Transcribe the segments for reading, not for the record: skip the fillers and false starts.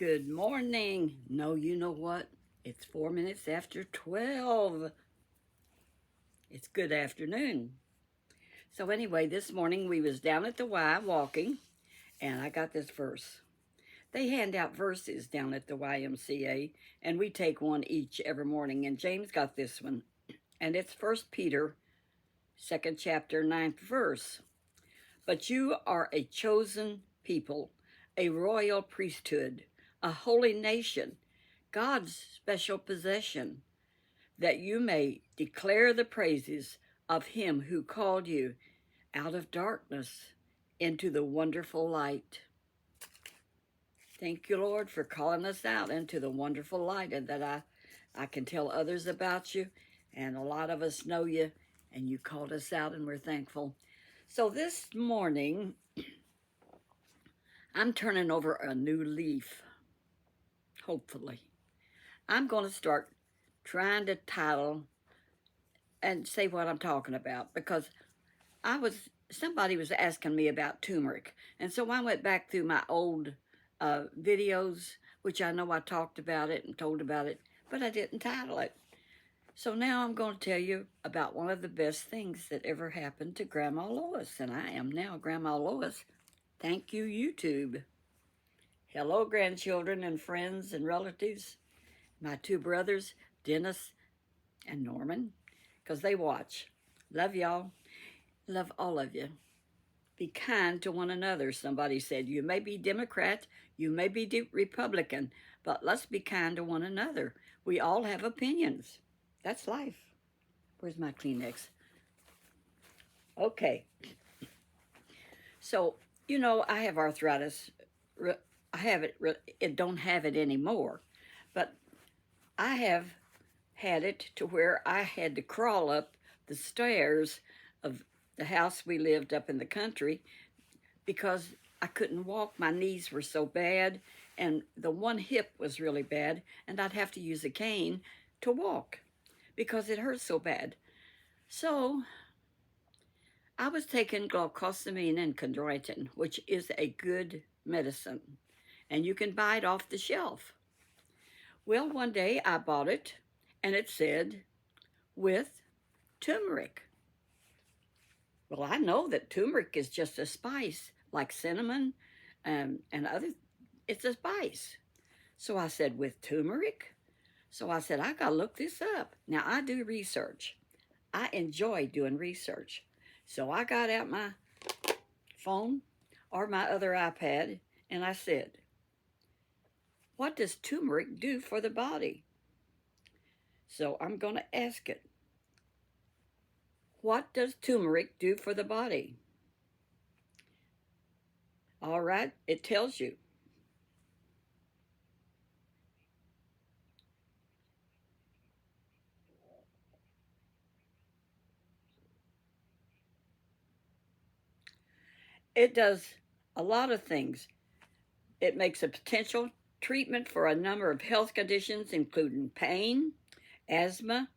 Good morning. No, you know what? It's 4 minutes after 12. It's good afternoon. So anyway, this morning we was down at the Y walking, and I got this verse. They hand out verses down at the YMCA, and we take one each every morning. And James got this one, and it's First Peter, 2nd chapter, 9th verse. But you are a chosen people, a royal priesthood, a holy nation, God's special possession, that you may declare the praises of him who called you out of darkness into the wonderful light. Thank you, Lord, for calling us out into the wonderful light, and that I can tell others about you, and a lot of us know you, and you called us out, and we're thankful. So this morning, I'm turning over a new leaf, hopefully. I'm going to start trying to title and say what I'm talking about, because somebody was asking me about turmeric, and so I went back through my old videos, which I know I talked about it and told about it, but I didn't title it. So now I'm going to tell you about one of the best things that ever happened to Grandma Lois, and I am now Grandma Lois. Thank you, YouTube. Hello, grandchildren and friends and relatives. My two brothers, Dennis and Norman, because they watch. Love y'all. Love all of you. Be kind to one another, somebody said. You may be Democrat, you may be Republican, but let's be kind to one another. We all have opinions. That's life. Where's my Kleenex? Okay. So, I have arthritis. I have it. It don't have it anymore, but I have had it to where I had to crawl up the stairs of the house we lived up in the country because I couldn't walk. My knees were so bad, and the one hip was really bad, and I'd have to use a cane to walk because it hurt so bad. So I was taking glucosamine and chondroitin, which is a good medicine, and you can buy it off the shelf. Well, one day I bought it, and it said, with turmeric. Well, I know that turmeric is just a spice, like cinnamon and other, it's a spice. So I said, with turmeric? So I said, I gotta look this up. Now, I do research. I enjoy doing research. So I got out my phone or my other iPad, and I said, what does turmeric do for the body? So I'm going to ask it. What does turmeric do for the body? All right, it tells you. It does a lot of things. It makes a potential treatment for a number of health conditions, including pain, asthma,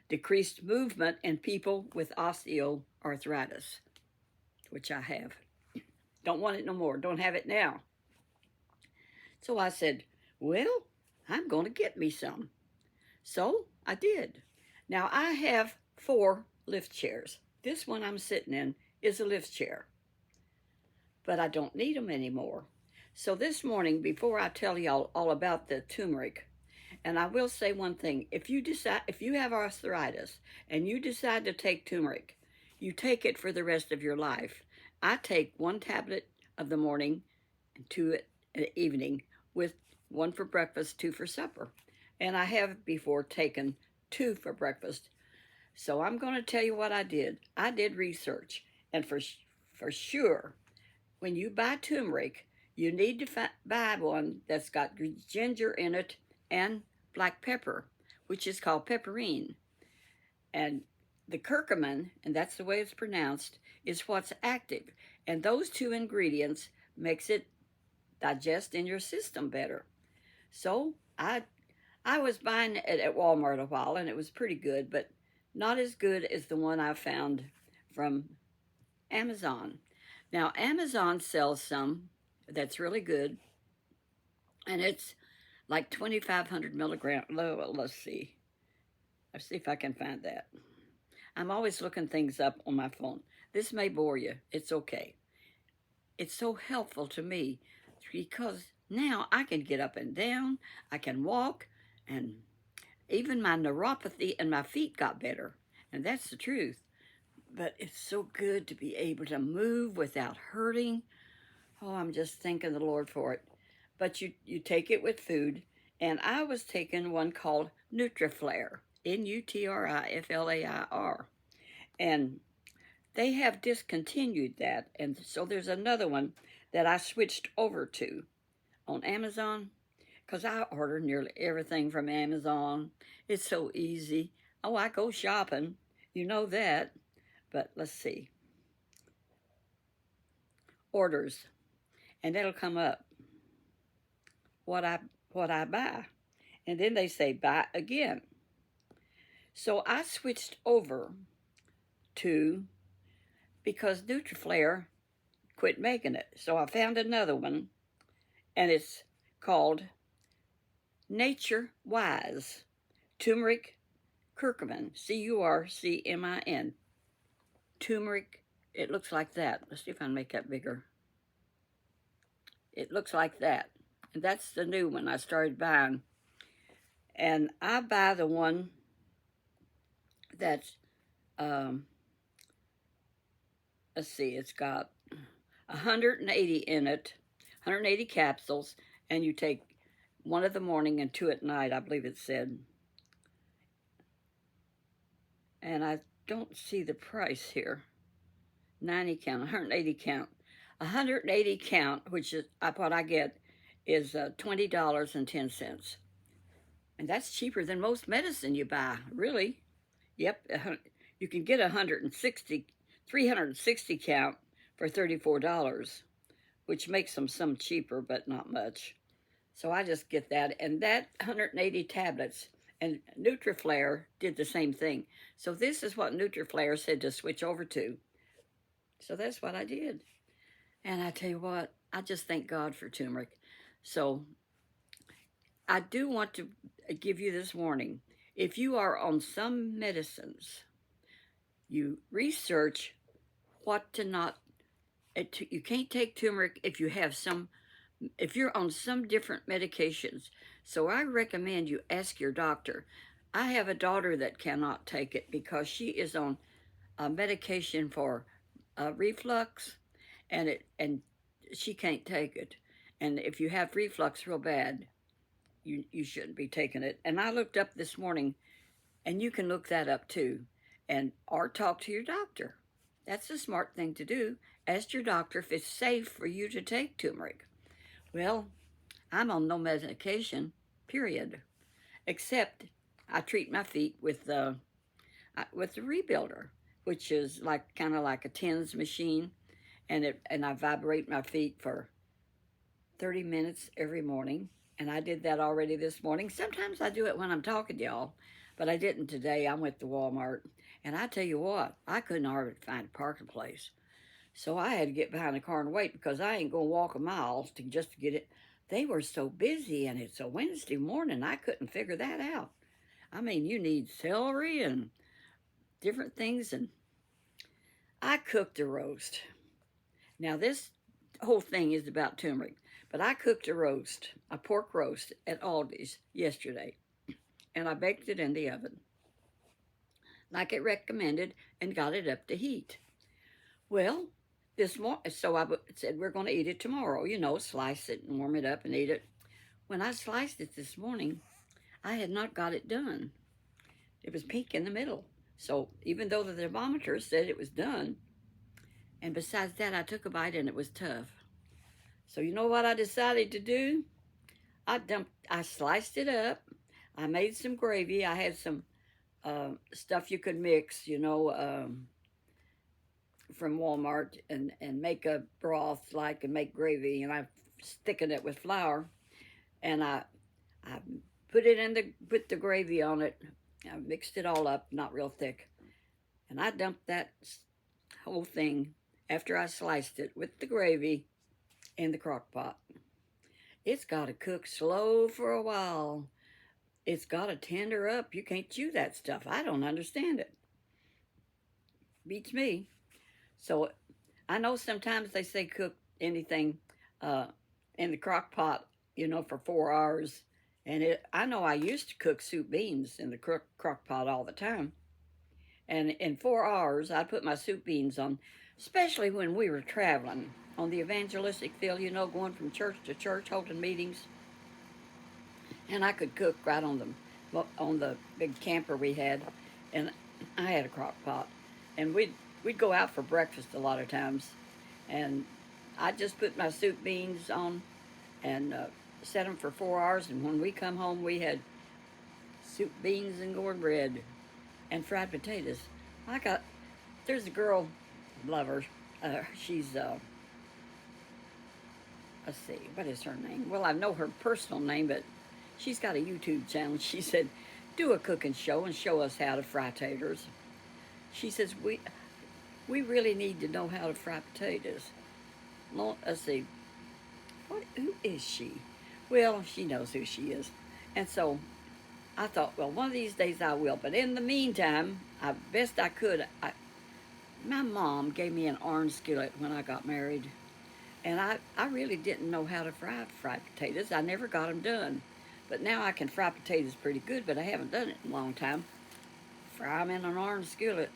decreased movement in people with osteoarthritis, which I have. Don't want it no more. Don't have it now. So I said, well, I'm going to get me some. So I did. Now I have 4 lift chairs. This one I'm sitting in is a lift chair, but I don't need them anymore. So this morning, before I tell y'all all about the turmeric, and I will say one thing, if you have arthritis and you decide to take turmeric, you take it for the rest of your life. I take 1 tablet of the morning and 2 in the evening, with 1 for breakfast, 2 for supper. And I have before taken 2 for breakfast. So I'm going to tell you what I did. I did research, and for sure, when you buy turmeric, you need to buy one that's got ginger in it and black pepper, which is called pepperine. And the curcumin, and that's the way it's pronounced, is what's active. And those 2 ingredients makes it digest in your system better. So I was buying it at Walmart a while, and it was pretty good, but not as good as the one I found from Amazon. Now, Amazon sells some that's really good, and it's like 2,500 milligrams. Well, let's see. Let's see if I can find that. I'm always looking things up on my phone. This may bore you. It's okay. It's so helpful to me because now I can get up and down, I can walk, and even my neuropathy and my feet got better. And that's the truth. But it's so good to be able to move without hurting. Oh, I'm just thanking the Lord for it. But you take it with food. And I was taking one called Nutriflair, Nutriflair. And they have discontinued that. And so there's another one that I switched over to on Amazon because I order nearly everything from Amazon. It's so easy. Oh, I go shopping. You know that. But let's see. Orders. And it'll come up what I buy. And then they say buy again. So I switched over to, because Nutriflair quit making it. So I found another one, and it's called Nature Wise Turmeric Curcumin, Curcmin. Turmeric, it looks like that. Let's see if I can make that bigger. It looks like that. And that's the new one I started buying. And I buy the one that's, let's see, it's got 180 in it, 180 capsules, and you take one in the morning and 2 at night, I believe it said. And I don't see the price here. 90 count, 180 count. 180 count, which is what I get, is $20.10. And that's cheaper than most medicine you buy, really. Yep, you can get 360 count for $34, which makes them some cheaper, but not much. So I just get that, and that 180 tablets, and Nutriflair did the same thing. So this is what Nutriflair said to switch over to. So that's what I did. And I tell you what, I just thank God for turmeric. So I do want to give you this warning. If you are on some medicines, you research what to not, you can't take turmeric if you're on some different medications. So I recommend you ask your doctor. I have a daughter that cannot take it because she is on a medication for reflux, and she can't take it. And if you have reflux real bad, you shouldn't be taking it. And I looked up this morning, and you can look that up too, or talk to your doctor. That's a smart thing to do. Ask your doctor if it's safe for you to take turmeric. Well, I'm on no medication, period, except I treat my feet with the Rebuilder, which is kind of like a TENS machine, and I vibrate my feet for 30 minutes every morning. And I did that already this morning. Sometimes I do it when I'm talking to y'all, but I didn't today. I went to Walmart, and I tell you what, I couldn't hardly find a parking place. So I had to get behind the car and wait because I ain't going to walk a mile just to get it. They were so busy, and it's a Wednesday morning. I couldn't figure that out. I mean, you need celery and different things, and I cooked a roast. Now, this whole thing is about turmeric, but I cooked a pork roast at Aldi's yesterday, and I baked it in the oven like it recommended and got it up to heat. Well, this morning, so I said we're going to eat it tomorrow, slice it and warm it up and eat it. When I sliced it this morning, I had not got it done. It was pink in the middle. So even though the thermometer said it was done, and besides that, I took a bite and it was tough. So you know what I decided to do? I sliced it up. I made some gravy. I had some stuff you could mix, from Walmart and make a broth and make gravy, and I thicken it with flour, and I put it put the gravy on it. I mixed it all up, not real thick, and I dumped that whole thing after I sliced it with the gravy in the crock pot. It's got to cook slow for a while. It's got to tender up. You can't chew that stuff. I don't understand it. Beats me. So I know sometimes they say cook anything uh, in the crock pot, for 4 hours. And I know I used to cook soup beans in the crock pot all the time. And in 4 hours, I'd put my soup beans on, especially when we were traveling on the evangelistic field, going from church to church, holding meetings. And I could cook right on the big camper we had, and I had a crock pot, and we'd go out for breakfast a lot of times, and I just put my soup beans on and set them for 4 hours, and when we come home, we had soup beans and cornbread and fried potatoes. I got There's a girl, love her. She's let's see, what is her name? Well, I know her personal name, but she's got a YouTube channel. She said, do a cooking show and show us how to fry taters. She says, we really need to know how to fry potatoes. Let's see, who is she? Well, she knows who she is. And so I thought, well, one of these days I will. But in the meantime, best I could, my mom gave me an orange skillet when I got married. And I really didn't know how to fry fried potatoes. I never got them done. But now I can fry potatoes pretty good, but I haven't done it in a long time. Fry them in an orange skillet.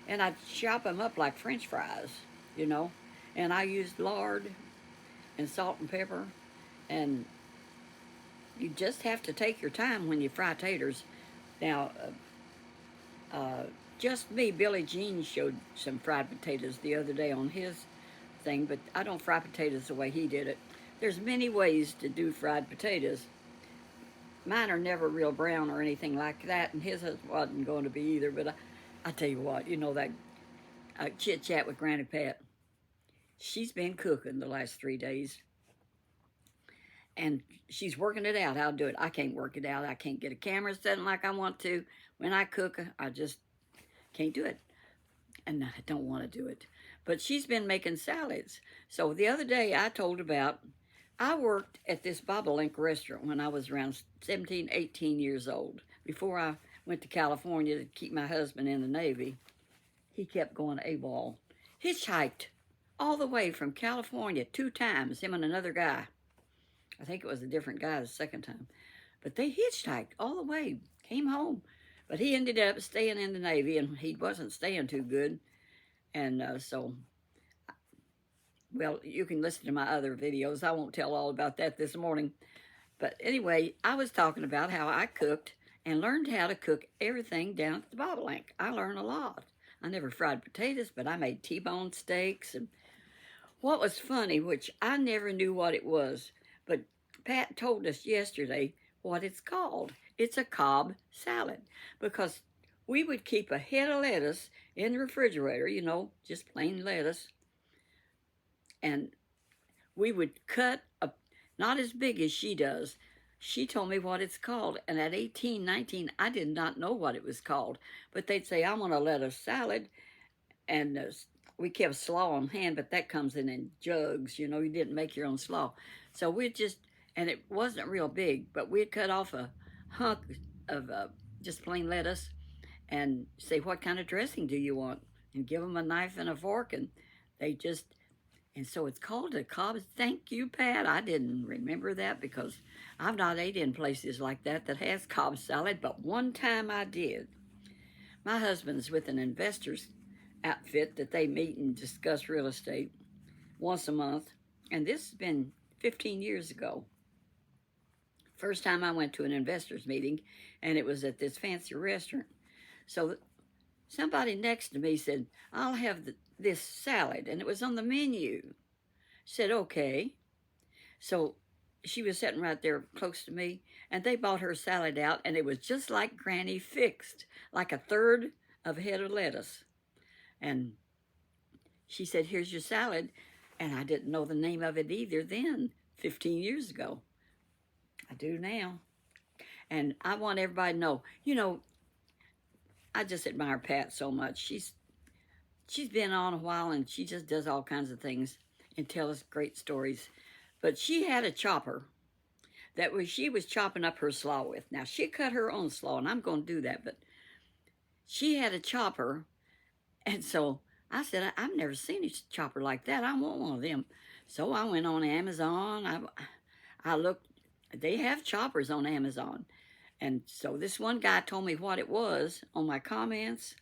And I chop them up like French fries. And I used lard and salt and pepper. And you just have to take your time when you fry taters. Now, just me, Billy Jean showed some fried potatoes the other day on his thing, but I don't fry potatoes the way he did it. There's many ways to do fried potatoes. Mine are never real brown or anything like that, and his wasn't going to be either, but I tell you what, that chit-chat with Granny Pat, she's been cooking the last 3 days, and she's working it out how to do it. I can't work it out. I can't get a camera setting like I want to. When I cook, I just can't do it, and I don't want to do it. But she's been making salads. So the other day I told about, I worked at this bobolink restaurant when I was around 17, 18 years old, before I went to California to keep my husband in the Navy. He kept going AWOL. Hitchhiked all the way from California 2 times, him and another guy. I think it was a different guy the second time. But they hitchhiked all the way, came home. But he ended up staying in the Navy, and he wasn't staying too good. And well, you can listen to my other videos. I won't tell all about that this morning. But anyway, I was talking about how I cooked and learned how to cook everything down at the bobolink. I learned a lot. I never fried potatoes, but I made T-bone steaks. And what was funny, which I never knew what it was, but Pat told us yesterday what it's called. It's a Cobb salad, because we would keep a head of lettuce in the refrigerator, just plain lettuce. And we would cut not as big as she does. She told me what it's called. And at 18, 19, I did not know what it was called. But they'd say, I want a lettuce salad. And we kept slaw on hand, but that comes in jugs. You didn't make your own slaw. So and it wasn't real big, but we'd cut off a hunk of just plain lettuce and say, what kind of dressing do you want? And give them a knife and a fork, and and so it's called a Cobb. Thank you, Pat. I didn't remember that because I've not ate in places like that has Cobb salad, but one time I did. My husband's with an investor's outfit that they meet and discuss real estate once a month, and this has been 15 years ago. First time I went to an investor's meeting, and it was at this fancy restaurant. So somebody next to me said, I'll have this salad, and it was on the menu. Said, okay. So she was sitting right there close to me, and they bought her salad out, and it was just like Granny fixed, like a third of a head of lettuce. And she said, here's your salad, and I didn't know the name of it either then, 15 years ago. I do now. And I want everybody to know, I just admire Pat so much. She's been on a while, and she just does all kinds of things and tells great stories. But she had a chopper, she was chopping up her slaw with. Now, she cut her own slaw, and I'm going to do that, but she had a chopper, and so I said, I've never seen a chopper like that. I want one of them. So I went on Amazon. I looked, they have choppers on Amazon. And so this one guy told me what it was on my comments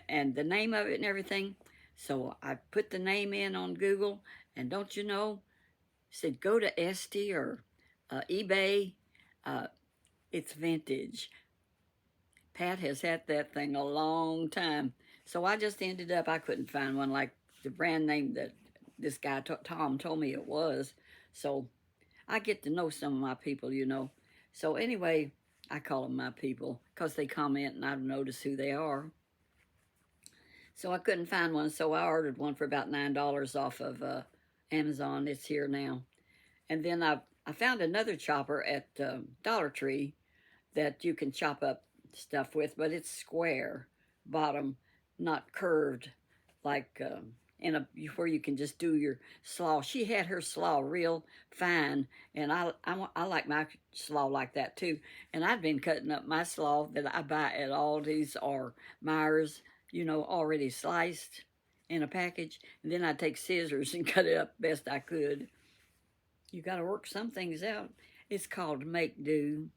and the name of it and everything. So I put the name in on Google, and don't you know, said go to Etsy or eBay. Uh, it's vintage. Pat has had that thing a long time. So I just ended up, I couldn't find one like the brand name that this guy, Tom, told me it was. So I get to know some of my people, you know. So anyway, I call them my people because they comment and I notice who they are. So I couldn't find one, so I ordered one for about $9 off of Amazon. It's here now. And then I found another chopper at Dollar Tree that you can chop up stuff with, but it's square bottom, not curved like where you can just do your slaw. She had her slaw real fine, and I like my slaw like that too. And I've been cutting up my slaw that I buy at Aldi's or Myers, you know, already sliced in a package. And then I take scissors and cut it up best I could. You got to work some things out. It's called make do.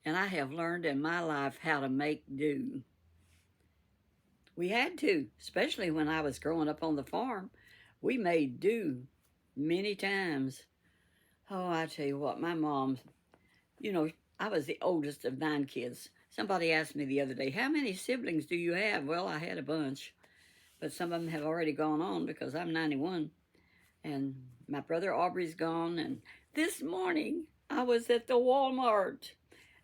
And I have learned in my life how to make do. We had to, especially when I was growing up on the farm. We made do many times. Oh, I tell you what, my mom, you know, I was the oldest of 9 kids. Somebody asked me the other day, how many siblings do you have? Well, I had a bunch, but some of them have already gone on because I'm 91. And my brother Aubrey's gone. And this morning, I was at the Walmart.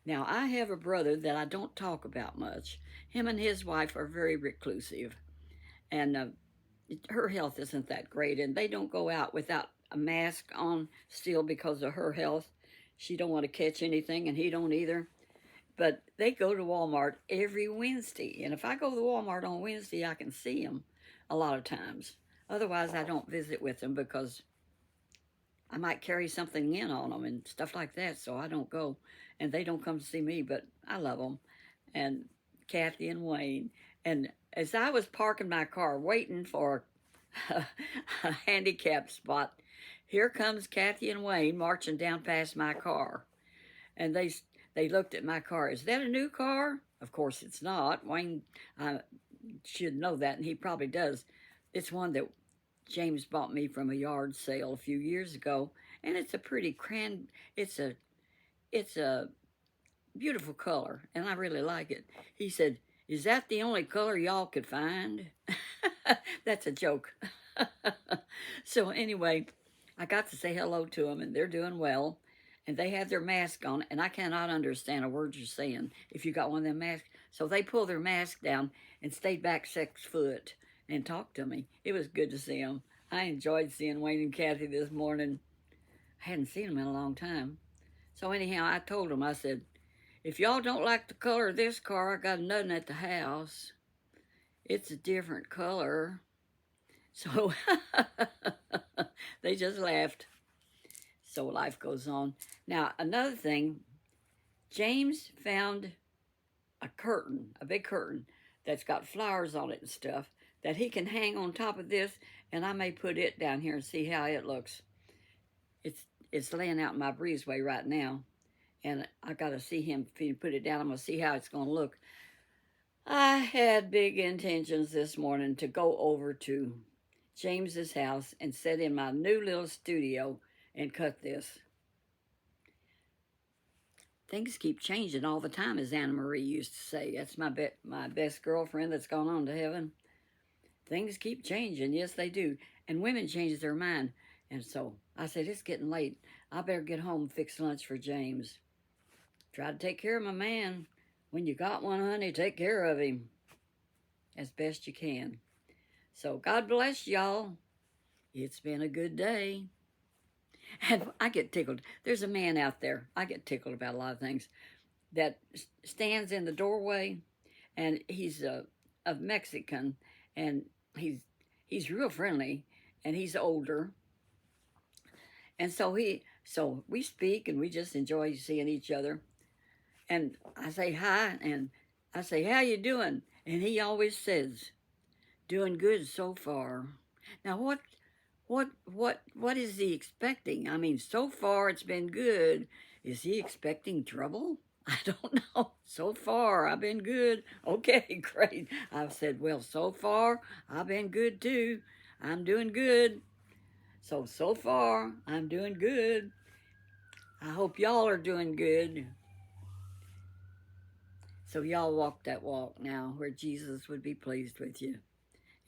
Now, I have a brother that I don't talk about much. Him and his wife are very reclusive, and her health isn't that great, and they don't go out without a mask on still because of her health. She don't want to catch anything, and he don't either. But they go to Walmart every Wednesday, and if I go to Walmart on Wednesday, I can see them a lot of times. Otherwise, I don't visit with them because I might carry something in on them and stuff like that, so I don't go. And they don't come to see me, but I love them. And Kathy and Wayne. And as I was parking my car waiting for a handicap spot, here comes Kathy and Wayne marching down past my car. And they looked at my car. Is that a new car? Of course it's not. Wayne should know that, and he probably does. It's one that James bought me from a yard sale a few years ago, and it's a pretty it's a beautiful color, and I really like it. He said, is that the only color y'all could find? That's a joke. So anyway, I got to say hello to them, and they're doing well, and they have their mask on, and I cannot understand a word you're saying if you got one of them masks. So they pulled their mask down and stayed back 6 foot and talked to me. It was good to see them. I enjoyed seeing Wayne and Kathy this morning. I hadn't seen them in a long time. So anyhow, I told them, I said, if y'all don't like the color of this car, I got nothing at the house. It's a different color. So they just laughed. So life goes on. Now, another thing, James found a curtain, a big curtain, that's got flowers on it and stuff, that he can hang on top of this, and I may put it down here and see how it looks. It's laying out in my breezeway right now, and I got to see him. If he put it down, I'm going to see how it's going to look. I had big intentions this morning to go over to James's house and sit in my new little studio and cut this. Things keep changing all the time, as Anna Marie used to say. That's my best girlfriend that's gone on to heaven. Things keep changing. Yes, they do. And women change their mind. And so I said, it's getting late. I better get home and fix lunch for James. Try to take care of my man. When you got one, honey, take care of him as best you can. So God bless y'all. It's been a good day. And I get tickled. There's a man out there, I get tickled about a lot of things, that stands in the doorway, and he's of Mexican, and he's real friendly, and he's older. And so So we speak and we just enjoy seeing each other. And I say hi, and I say, "How you doing?" And he always says, "Doing good so far." Now what is he expecting? I mean, so far it's been good. Is he expecting trouble? I don't know. So far I've been good. Okay, great. I've said, "Well, so far I've been good too. I'm doing good. So far I'm doing good. I hope y'all are doing good." So y'all walk that walk now where Jesus would be pleased with you.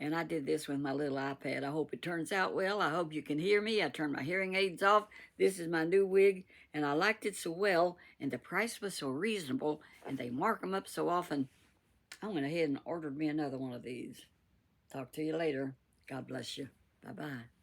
And I did this with my little iPad. I hope it turns out well. I hope you can hear me. I turned my hearing aids off. This is my new wig, and I liked it so well, and the price was so reasonable, and they mark them up so often. I went ahead and ordered me another one of these. Talk to you later. God bless you. Bye-bye.